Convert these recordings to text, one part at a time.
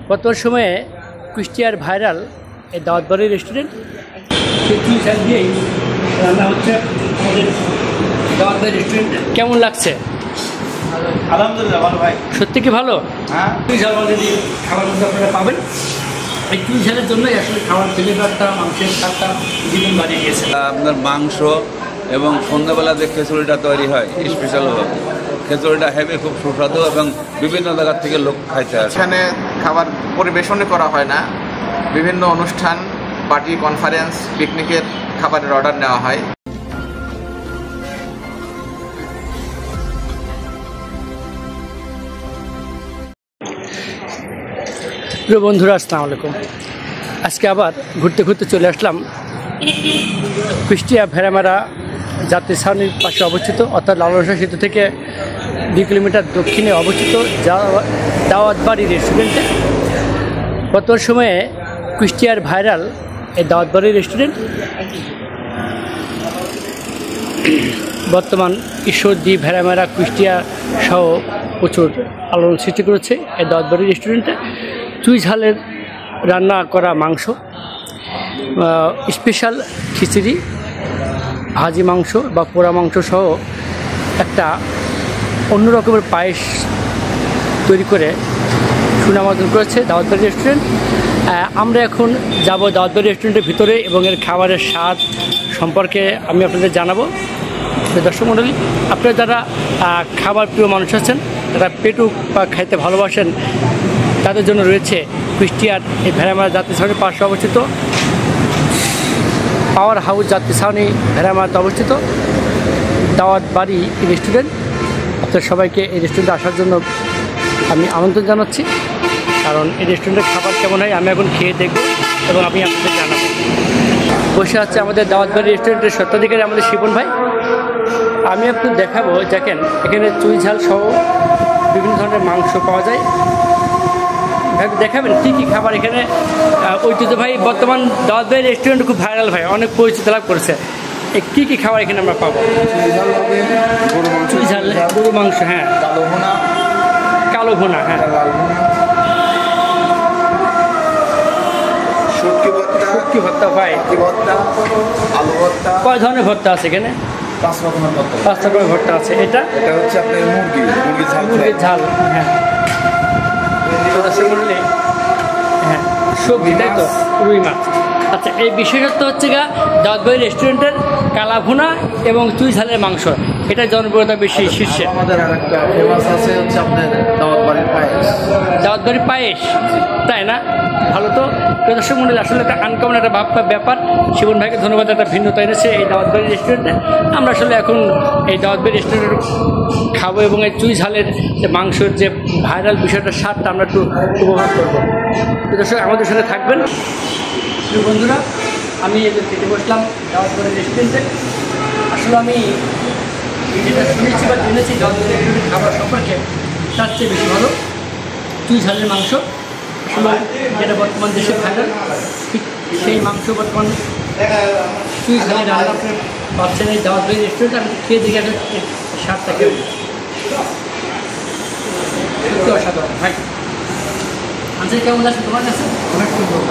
বর্তমান সময়ে কুষ্টিয়ার ভাইরাল এই দাওয়াতবাড়ি রেস্টুরেন্ট দিয়েই রান্না হচ্ছে আমাদের দাওয়াতবাড়ি রেস্টুরেন্টে। কেমন লাগছে? আলহামদুলিল্লাহ ভালো ভাই। সত্যি কি ভালো? হ্যাঁ, চুই ঝাল যদি খাবার মধ্যে আপনারা পাবেন, এই চুই ঝালের জন্যই আসলে খাবার ফ্লেভারটা, মাংসের স্বাদটা জীবন বাড়িয়ে গিয়েছে। আপনার মাংস এবং সন্ধ্যাবেলা যে খিচুড়িটা তৈরি হয় স্পেশালভাবে, খিচুড়িটা হেভি খুব সুস্বাদু এবং বিভিন্ন জায়গার থেকে লোক খাইতে আসে। এখানে খাবার পরিবেশনই করা হয় না, বিভিন্ন অনুষ্ঠান, পার্টি, কনফারেন্স, পিকনিকের খাবারের অর্ডার নেওয়া হয়। প্রিয় বন্ধুরা, আসসালামু আলাইকুম। আজকে আবার ঘুরতে ঘুরতে চলে আসলাম কুষ্টিয়া ভেড়ামারা যাত্রী ছাউনির পাশে অবস্থিত, অর্থাৎ লালনসা সেতু থেকে 2 কিলোমিটার দক্ষিণে অবস্থিত দাওয়াতবাড়ি রেস্টুরেন্টে। বর্তমান সময়ে কুষ্টিয়ার ভাইরাল এই দাওয়াতবাড়ি রেস্টুরেন্ট বর্তমান ঈশ্বরদী, ভেড়ামারা, কুষ্টিয়া সহ প্রচুর আলোড়ন সৃষ্টি করেছে এই দাওয়াতবাড়ি রেস্টুরেন্টে। চুই ঝালের রান্না করা মাংস, স্পেশাল খিচুড়ি, ভাজি মাংস বা পোড়া মাংস সহ একটা অন্য রকমের পায়েস তৈরি করে সুনাম অর্জন করেছে দাওয়াতবাড়ি রেস্টুরেন্ট। আমরা এখন যাব দাওয়াতবাড়ি রেস্টুরেন্টের ভিতরে এবং এর খাবারের স্বাদ সম্পর্কে আমি আপনাদের জানাবো। দর্শক মণ্ডলী, আপনারা যারা খাবার প্রিয় মানুষ আছেন, যারা পেটুক বা খাইতে ভালোবাসেন, তাদের জন্য রয়েছে কুষ্টিয়ার এই ভেড়ামারা যাত্রী ছাউনির পাশে অবস্থিত পাওয়ার হাউস যাত্রী ছাউনি ভেড়ামারাতে অবস্থিত দাওয়াতবাড়ি রেস্টুরেন্ট। আপনাদের সবাইকে এই রেস্টুরেন্টে আসার জন্য আমি আমন্ত্রণ জানাচ্ছি, কারণ এই রেস্টুরেন্টের খাবার কেমন হয় আমি এখন খেয়ে দেখব এবং আমি আপনাদের জানাবো। বসে আছে আমাদের দাওয়াতবাড়ি রেস্টুরেন্টের স্বত্বাধিকারী আমাদের শিপন ভাই। আমি আপনাদের দেখাবো, দেখেন এখানে চুই ঝাল সহ বিভিন্ন ধরনের মাংস পাওয়া যায়। দেখাবেন কী কী খাবার এখানে ঐতিহ্যবাহী বর্তমান দাওয়াতবাড়ি রেস্টুরেন্ট খুব ভাইরাল ভাই, অনেক পরিচিতি লাভ করেছে। কী কী খাবার এখানে আমরা পাবো? চুই ঝাল, গরু মাংস, হ্যাঁ, কালো ভুনা, হ্যাঁ, শুটকি ভর্তা ভাই, আলু ভর্তা। কয় ধরনের ভর্তা আছে এখানে? 5 রকমের ভর্তা। 5 রকমের ভর্তা আছে। এটা হচ্ছে আপনার মুরগির ঝাল, হ্যাঁ, হ্যাঁ, সবজি, তাই তো, রুই মাছ। আচ্ছা, এই বিশেষত্ব হচ্ছে দাওয়াতবাড়ি রেস্টুরেন্টের কালা ভুনা এবং চুই ঝালের মাংস, এটা জনপ্রিয়তা বেশি শীর্ষে। আমাদের আরেকটা ফেমাস আছে হচ্ছে আপনার দাওয়াতবাড়ির পায়েস। দাওয়াতবাড়ির পায়েস, তাই না? ভালো তো। দর্শক মণ্ডলী, আসলে একটা আনকমন একটা ব্যাপার। শিবন ভাইকে ধন্যবাদ, একটা ভিন্নতা এনেছে এই দাওয়াতবাড়ি রেস্টুরেন্টে। আমরা আসলে এখন এই দাওয়াতবাড়ি রেস্টুরেন্টে খাবো এবং এই চুই ঝালের যে মাংসের যে ভাইরাল বিষয়টা, স্বাদটা আমরা একটু উপভোগ করবো। দর্শক আমাদের সাথে থাকবেন। বন্ধুরা, আমি খেতে বসলাম দাওয়াতবাড়ি রেস্টুরেন্টে। আসলে আমি যেটা শুনেছি বা জেনেছি দাওয়াতবাড়ি রেস্টুরেন্টের খাবার সম্পর্কে, তার চেয়ে বেশি ভালো চুই ঝালের মাংস। আসলে যেটা বর্তমান দেশে ভাইরাল, ঠিক সেই মাংস বর্তমান চুই ঝালের রান্না আপনি পাচ্ছেন এই দাওয়াতবাড়ি রেস্টুরেন্টে। আমি খেয়ে দেখে একটা স্বাদটা খেয়ে সত্যি অসাধারণ ভাই। আচ্ছা, কেমন আছে তোমার কাছে? অনেক সুন্দর।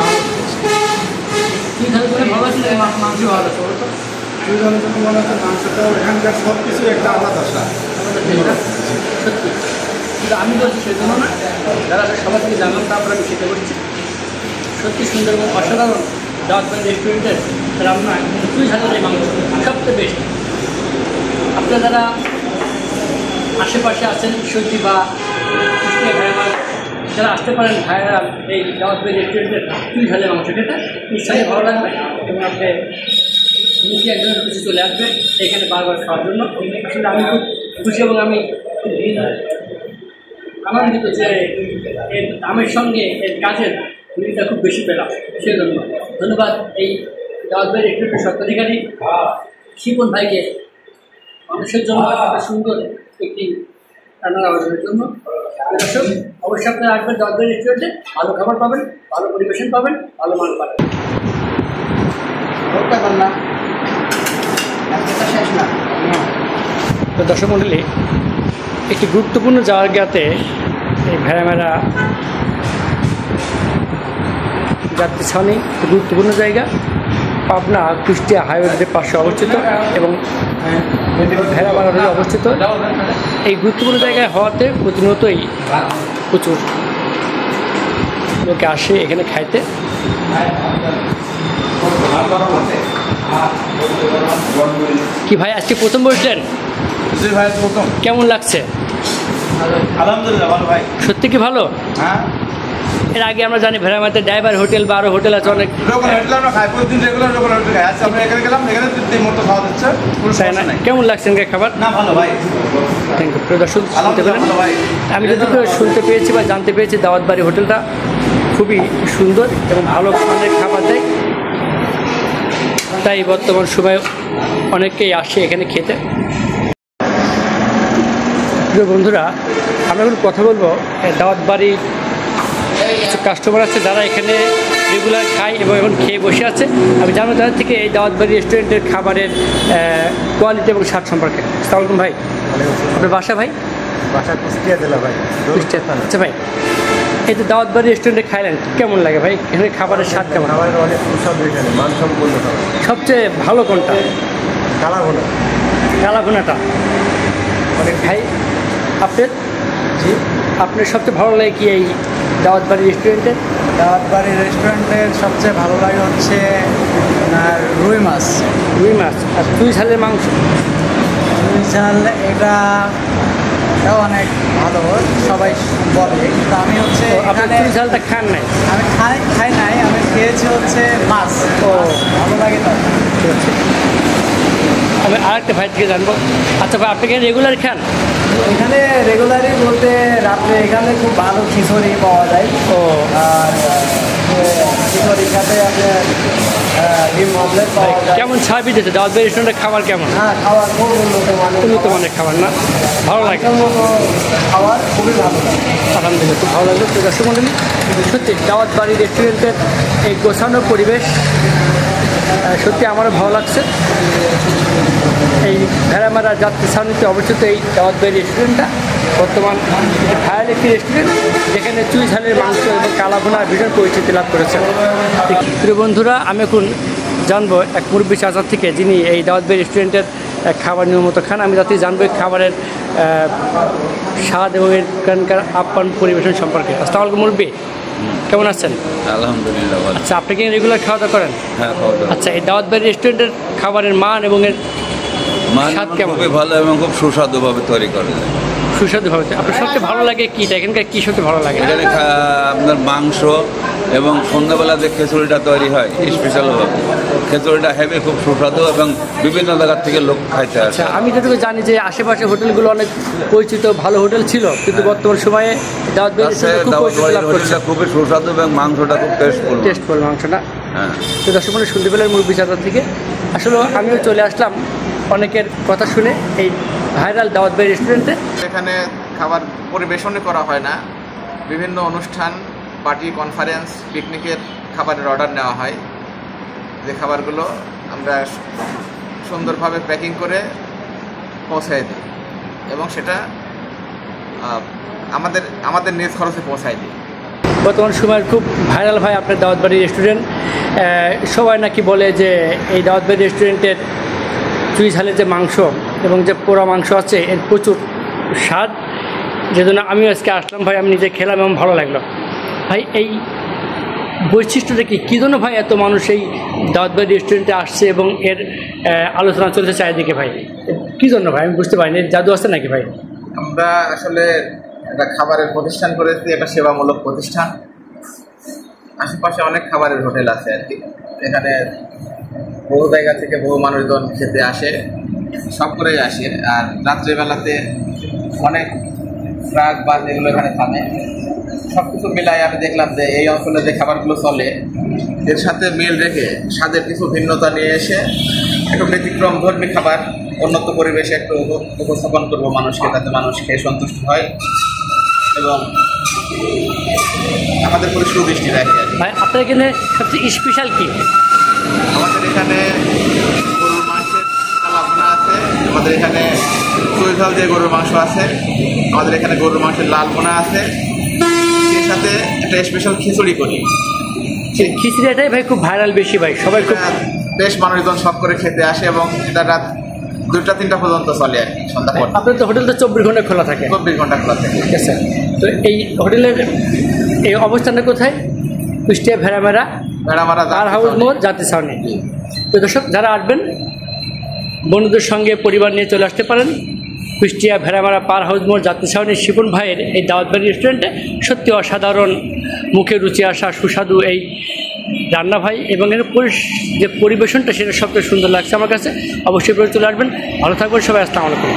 চুই ঝালের জন্য ভালো আছে, মাংস ভালো আছে? বলো তো। চুই ঝালের জন্য মনে হচ্ছে মাংসটাও এখানকার সব কিছু একটা আলাদা স্বাদ। সত্যি, কিন্তু আমি বলছি সেজন্য না, যারা সবার থেকে জানলাম তারপরে আমি খেতে বসছি। সত্যি সুন্দর এবং অসাধারণ দাওয়াতবাড়ি রেস্টুরেন্টের রান্না এবং চুই ঝালের এই মাংস সবচেয়ে বেস্ট। আপনারা যারা আশেপাশে আছেন, ঈশ্বরদী বা ভেড়ামারা, যারা আসতে পারেন ভাইরাল এই দাওয়াতবাড়ি রেস্টুরেন্টের চুই ঝালের মাংস খেতে, নিশ্চয়ই ভালো লাগবে এবং আপনি মুখে একজনের কিছু চলে আসবে এখানে বারবার খাওয়ার জন্য। আসলে আমি খুব খুশি এবং আমি আনন্দিত যে এর দামের সঙ্গে এর কাজের মিলটা খুব বেশি পেলাম। সেই জন্য ধন্যবাদ এই দাওয়াতবাড়ি রেস্টুরেন্টের স্বত্বাধিকারী শিপন ভাইকে মানুষের জন্য একটা সুন্দর একটি রান্নার আয়োজনের জন্য। দর্শক, অবশ্যই আপনারা আসবেন দাওয়াতবাড়ি রেস্টুরেন্টে, ভালো খাবার পাবেন, ভালো পরিবেশন পাবেন, ভালো মান পাবেন। তো দর্শক মণ্ডলী, একটি গুরুত্বপূর্ণ জায়গাতে এই ভেড়ামারা যাত্রী ছাউনি গুরুত্বপূর্ণ জায়গা, পাবনা কুষ্টিয়া হাইওয়ের পাশে অবস্থিত এবং ভেড়ামারা রোডে অবস্থিত। এই গুরুত্বপূর্ণ জায়গায় হওয়াতে প্রতিনিয়তই প্রচুর লোকে আসে এখানে খাইতে। কি ভাই আজকে প্রথম বসলেন? জি ভাই প্রথম। কেমন লাগছে? আলহামদুলিল্লাহ ভালো ভাই। সত্যি কি ভালো? হ্যাঁ, এর আগে আমরা জানি ভেড়ামারাতে ড্রাইভার হোটেল বা আরও হোটেল আছে অনেক, রেগুলার হোটেল আমরা খাই, প্রতিদিন রেগুলার হোটেল খাই। আচ্ছা আমরা এখানে গেলাম, এখানে তিন মতো খাওয়া দিচ্ছে, কোনো তাই সমস্যা না? নাই। কেমন লাগছে এখানকার খাবার? না ভালো ভাই, থ্যাংক ইউ। প্রিয় দর্শক, শুনতে আলহামদুলিল্লাহ পেলেন, ভালো ভাই। আমি যতটুকু শুনতে পেয়েছি বা জানতে পেরেছি দাওয়াত বাড়ি হোটেলটা খুবই সুন্দর এবং ভালো মানের খাবার দেয়, তাই বর্তমান সময়ে অনেকেই আসে এখানে খেতে। প্রিয় বন্ধুরা, আমরা এখন কথা বলবো দাওয়াত বাড়ি কিছু কাস্টমার আছে যারা এখানে রেগুলার খায় এবং এখন খেয়ে বসে আছে। আমি জানবো তাদের থেকে এই দাওয়াত বাড়ি রেস্টুরেন্টের খাবারের কোয়ালিটি এবং স্বাদ সম্পর্কে। আসসালামু আলাইকুম ভাই, আপনার বাসা ভাই? বাসা কুষ্টিয়া জেলা ভাই। কুষ্টিয়া। আচ্ছা ভাই, এই যে দাওয়াত বাড়ি রেস্টুরেন্টে খাইলেন কেমন লাগে ভাই? এখানে খাবারের স্বাদ কেমন? খাবারের অনেক সুস্বাদু, এখানে মানসম্পন্ন খাবার। সবচেয়ে ভালো কোনটা? কালাভুনা। কালাভুনাটা অনেক ভাই। আপনার জি, আপনার সবচেয়ে ভালো লাগে কি এই দাওয়াত বাড়ি রেস্টুরেন্টের? দাওয়াত বাড়ি রেস্টুরেন্টের সবচেয়ে ভালো লাগে হচ্ছে আপনার রুই মাছ। রুই মাছ আর চুই ঝালের মাংস। রুই ঝাল এটাও অনেক ভালো, সবাই বলে, কিন্তু আমি হচ্ছে তো আপনার এখানে চুই ঝালটা খান নাই? আমি খাই নাই, আমি খেয়েছি হচ্ছে মাছ। ও। ভালো লাগে তো। ঠিক আছে, আমি আরেকটা ভাই থেকে জানবো। আচ্ছা ভাই, আপনি কি রেগুলার খান? এখানে রেগুলারই বলতে রাত্রে এখানে খুব ভালো খিচুড়ি পাওয়া যায়। ও। আর খিচুড়ির সাথে আপনার ডিম অমলেট পাওয়া যায়। কেমন ছাড় দিতেছে দাওয়াত বাড়ি রেস্টুরেন্টের খাবার কেমন? হ্যাঁ, খাবার খুব উন্নত মানের খাবার না? ভালো লাগে? খাবার খুবই ভালো লাগে। আলহামদুলিল্লাহ, খুব ভালো লাগলো। তো দর্শক মণ্ডলী, সত্যি দাওয়াত বাড়ি রেস্টুরেন্টের এই গোছানো পরিবেশ সত্যি আমারও ভালো লাগছে। এই ভেড়ামারা যাত্রী ছাউনিতে অবস্থিত এই দাওয়াত বাড়ি রেস্টুরেন্টটা বর্তমান ভাইরাল একটি রেস্টুরেন্ট, যেখানে চুই ঝালের মাংস এবং কালাভুনা ভীষণ পরিচিতি লাভ করেছে। প্রিয় বন্ধুরা, আমি এখন জানবো এক মুরব্বী চাচার থেকে, যিনি এই দাওয়াত বাড়ি রেস্টুরেন্টের খাবার নিয়মিত খান। আমি যাতে জানবো এই খাবারের স্বাদ এবং এখানকার আপ্যায়ন পরিবেশন সম্পর্কে। আসসালামু আলাইকুম মুরব্বী, কেমন আছেন? আলহামদুলিল্লাহ ভালো। আচ্ছা, আপনি কি রেগুলার খাওয়া দাওয়া করেন? হ্যাঁ, খাওয়া দাওয়া। আচ্ছা, এই দাওয়াত বাড়ি রেস্টুরেন্টের খাবারের মান এবং এর মান স্বাদ কেমন? খুবই ভালো এবং খুব সুস্বাদুভাবে তৈরি করে যায়। সুস্বাদু হবে। আপনার সবচেয়ে ভালো লাগে কিটা? এখানকার কি সবচেয়ে ভালো লাগে? এখানে আপনার মাংস এবং সন্ধ্যাবেলা যে খিচুড়িটা তৈরি হয় স্পেশালভাবে, খিচুড়িটা হেভি খুব সুস্বাদু এবং বিভিন্ন জায়গার থেকে লোক খাইতে আসে। আচ্ছা, আমি যেটুকু জানি যে আশেপাশে হোটেলগুলো অনেক পরিচিত ভালো হোটেল ছিল, কিন্তু বর্তমান সময়ে দাওয়াত বাড়ি রেস্টুরেন্ট খুব পরিচিতি লাভ করছে। হোটেলটা খুবই সুস্বাদু এবং মাংসটা খুব টেস্টফুল মাংসটা। হ্যাঁ, তো দর্শক মনে শুনতে পেলেন মুরব্বী চাচার থেকে। আসলে আমিও চলে আসলাম অনেকের কথা শুনে এই ভাইরাল দাওয়াত বাড়ি রেস্টুরেন্টে। এখানে খাবার পরিবেশনই করা হয় না, বিভিন্ন অনুষ্ঠান, পার্টি, কনফারেন্স, পিকনিকের খাবারের অর্ডার নেওয়া হয়। যে খাবারগুলো আমরা সুন্দরভাবে প্যাকিং করে পৌঁছায় দিই এবং সেটা আমাদের নিজ খরচে পৌঁছায় দিই। বর্তমান সময়ের খুব ভাইরাল ভাই আপনার দাওয়াত বাড়ি রেস্টুরেন্ট। সবাই নাকি বলে যে এই দাওয়াত বাড়ি রেস্টুরেন্টের চুই ঝালের যে মাংস এবং যে পোড়া মাংস আছে এর প্রচুর স্বাদ, যেজন্য আমিও আজকে আসলাম ভাই। আমি নিজে খেলাম এবং ভালো লাগলো ভাই। এই বৈশিষ্ট্যটা কী জন্য ভাই এত মানুষ এই দাওয়াত বাড়ি রেস্টুরেন্টে আসছে এবং এর আলোচনা চলছে চারিদিকে ভাই? কী জন্য ভাই আমি বুঝতে পারিনি, জাদু আছে নাকি ভাই? আমরা আসলে একটা খাবারের প্রতিষ্ঠান করেছি, একটা সেবামূলক প্রতিষ্ঠান। আশেপাশে অনেক খাবারের হোটেল আছে আর কি, এখানে বহু জায়গা থেকে বহু মানুষজন খেতে আসে, সব করেই আসে। আর রাত্রেবেলাতে অনেক ট্রাক বাস এগুলো এখানে থামে। সব কিছু মিলাই আমি দেখলাম যে এই অঞ্চলে যে খাবারগুলো চলে এর সাথে মিল রেখে স্বাদের কিছু ভিন্নতা নিয়ে এসে একটু ব্যতিক্রম ধর্মী খাবার উন্নত পরিবেশে একটু উপস্থাপন করবো মানুষকে, যাতে মানুষ খেয়ে সন্তুষ্ট হয় এবং আমাদের প্রতি সুদৃষ্টি রাখে। ভাই আপনার এখানে সবচেয়ে স্পেশাল কী? আমাদের এখানে গরুর মাংসের কালাভুনা আছে, আমাদের এখানে চুই ঝাল দিয়ে গরুর মাংস আছে, আমাদের এখানে গরুর মাংসের লাল ভুনা আছে, সেই সাথে একটা স্পেশাল খিচুড়ি করি। এই খিচুড়িটাই ভাই খুব ভাইরাল বেশি ভাই, সবাই খুব বেশ মানুষজন শখ করে খেতে আসে এবং এটা রাত 2টা-3টা পর্যন্ত চলে আর কি, সন্ধ্যা পর। আপনার তো হোটেল তো 24 ঘন্টা খোলা থাকে। 24 ঘন্টা খোলা থাকে। ঠিক আছে, তো এই হোটেলের এই অবস্থানটা কোথায়? কুষ্টিয়া ভেড়ামেরা পার হাউস মোড় জাতীয় ছাউনি। তো দর্শক যারা আসবেন বন্ধুদের সঙ্গে পরিবার নিয়ে চলে আসতে পারেন কুষ্টিয়া ভেড়ামারা পার হাউস মোড় জাতীয় ছাউনি শিপন ভাইয়ের এই দাওয়াত বাড়ি রেস্টুরেন্টে। সত্যি অসাধারণ, মুখে রুচি আসা সুস্বাদু এই রান্না ভাই, এবং এর যে পরিবেশনটা সেটা সবচেয়ে সুন্দর লাগছে আমার কাছে। অবশ্যই চলে আসবেন, ভালো থাকবেন সবাই, আসসালামু আলাইকুম।